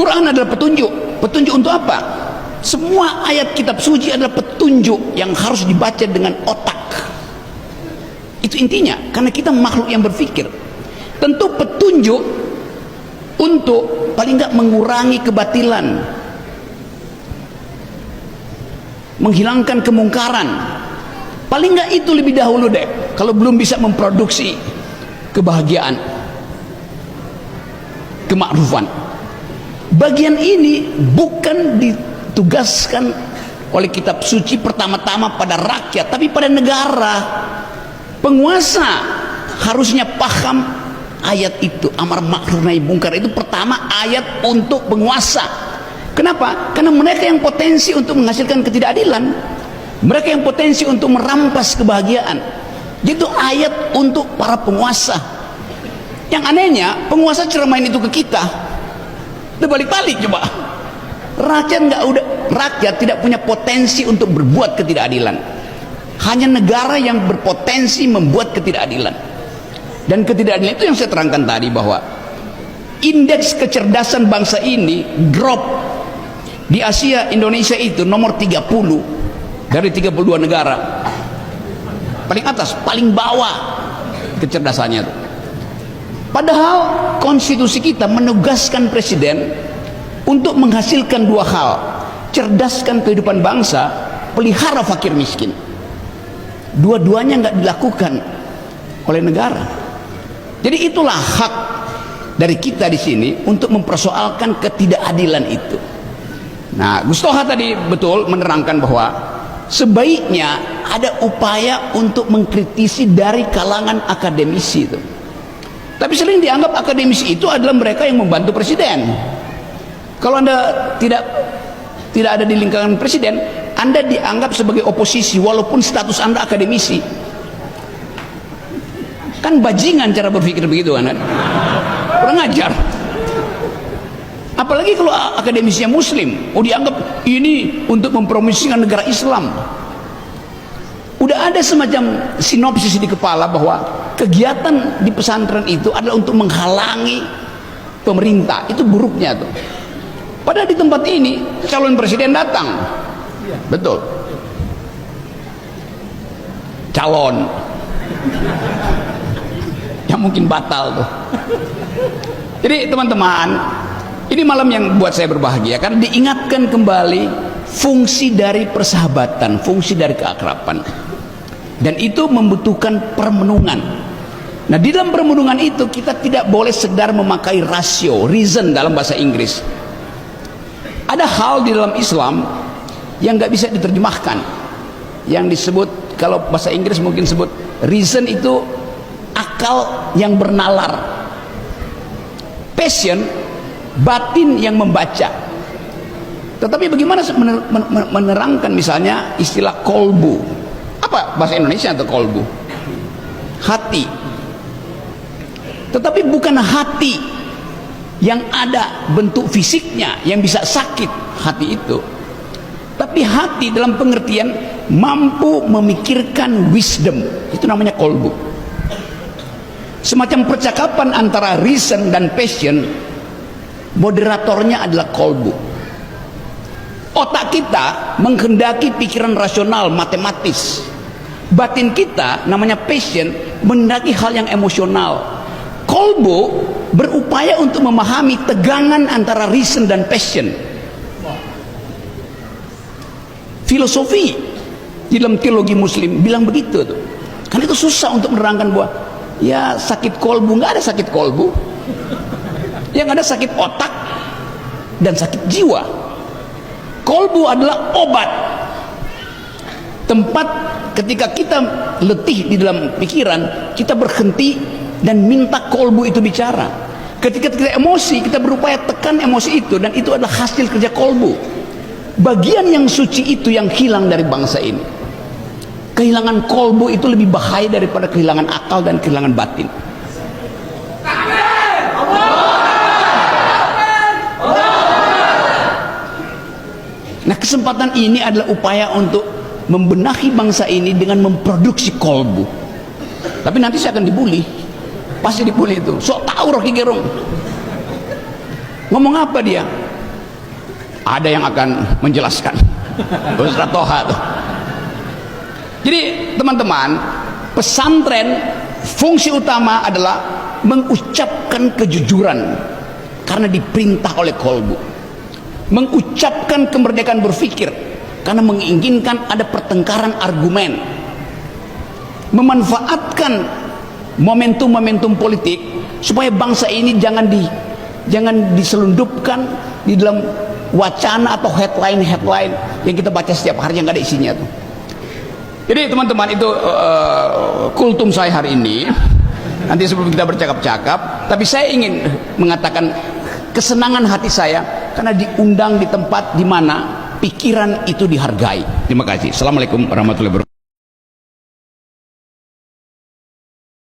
Quran adalah petunjuk. Petunjuk untuk apa? Semua ayat kitab suci adalah petunjuk yang harus dibaca dengan otak. Itu intinya, karena kita makhluk yang berpikir. Tentu petunjuk untuk paling enggak mengurangi kebatilan, menghilangkan kemungkaran. Paling enggak itu lebih dahulu deh, kalau belum bisa memproduksi kebahagiaan, kemakrufan. Bagian ini bukan ditugaskan oleh kitab suci pertama-tama pada rakyat, tapi pada negara. Penguasa harusnya paham ayat itu, amar ma'ruf nahi mungkar itu pertama ayat untuk penguasa. Kenapa? Karena mereka yang potensi untuk menghasilkan ketidakadilan, mereka yang potensi untuk merampas kebahagiaan. Itu ayat untuk para penguasa. Yang anehnya, penguasa ceramain itu ke kita. Udah balik-balik coba. Rakyat tidak punya potensi untuk berbuat ketidakadilan. Hanya negara yang berpotensi membuat ketidakadilan. Dan ketidakadilan itu yang saya terangkan tadi, bahwa indeks kecerdasan bangsa ini drop. Di Asia, Indonesia itu nomor 30 dari 32 negara. Paling atas, paling bawah kecerdasannya itu. Padahal konstitusi kita menugaskan presiden untuk menghasilkan dua hal: cerdaskan kehidupan bangsa, pelihara fakir miskin. Dua-duanya nggak dilakukan oleh negara. Jadi itulah hak dari kita di sini untuk mempersoalkan ketidakadilan itu. Nah, Gus Toha tadi betul menerangkan bahwa sebaiknya ada upaya untuk mengkritisi dari kalangan akademisi itu. Tapi sering dianggap akademisi itu adalah mereka yang membantu presiden. Kalau Anda tidak ada di lingkaran presiden, Anda dianggap sebagai oposisi walaupun status Anda akademisi. Kan bajingan cara berpikir begitu kan? Kurang ajar. Apalagi kalau akademisinya muslim, dianggap ini untuk mempromosikan negara Islam. Udah ada semacam sinopsis di kepala bahwa kegiatan di pesantren itu adalah untuk menghalangi pemerintah. Itu buruknya tuh. Padahal di tempat ini calon presiden datang. Betul. Calon yang mungkin batal tuh. Jadi teman-teman, ini malam yang buat saya berbahagia karena diingatkan kembali fungsi dari persahabatan, fungsi dari keakraban. Dan itu membutuhkan permenungan. Nah, di dalam permenungan itu kita tidak boleh sekedar memakai rasio, reason dalam bahasa Inggris. Ada hal di dalam Islam yang nggak bisa diterjemahkan, yang disebut, kalau bahasa Inggris mungkin sebut reason, itu akal yang bernalar. Passion, batin yang membaca. Tetapi bagaimana menerangkan misalnya istilah kolbu? Apa bahasa Indonesia atau kolbu? Hati. Tetapi bukan hati yang ada bentuk fisiknya yang bisa sakit hati itu, tapi hati dalam pengertian mampu memikirkan wisdom, itu namanya kolbu. Semacam percakapan antara reason dan passion, moderatornya adalah kolbu. Otak kita menghendaki pikiran rasional, matematis. Batin kita namanya passion, menghendaki hal yang emosional. Kolbu berupaya untuk memahami tegangan antara reason dan passion. Filosofi di dalam teologi muslim bilang begitu tuh. Karena itu susah untuk menerangkan bahwa ya sakit kolbu. Nggak ada sakit kolbu. Yang ada sakit otak dan sakit jiwa. Kolbu adalah obat. Tempat ketika kita letih di dalam pikiran, kita berhenti dan minta kolbu itu bicara. Ketika kita emosi, kita berupaya tekan emosi itu, dan itu adalah hasil kerja kolbu. Bagian yang suci itu yang hilang dari bangsa ini. Kehilangan kolbu itu lebih bahaya daripada kehilangan akal dan kehilangan batin. Nah, kesempatan ini adalah upaya untuk membenahi bangsa ini dengan memproduksi kolbu. Tapi nanti saya akan dibully, pasti dibully itu. Sok tahu Rocky Gerung ngomong apa dia? ada yang akan menjelaskan. Ustaz Toha tuh. Jadi teman-teman, pesantren fungsi utama adalah mengucapkan kejujuran karena diperintah oleh kolbu, mengucapkan kemerdekaan berpikir karena menginginkan ada pertengkaran argumen, memanfaatkan momentum-momentum politik supaya bangsa ini jangan diselundupkan di dalam wacana atau headline yang kita baca setiap hari yang gak ada isinya tuh. Jadi teman-teman, itu kultum saya hari ini. Nanti sebelum kita bercakap-cakap, tapi saya ingin mengatakan kesenangan hati saya karena diundang di tempat di mana pikiran itu dihargai. Terima kasih. Assalamualaikum warahmatullahi wabarakatuh.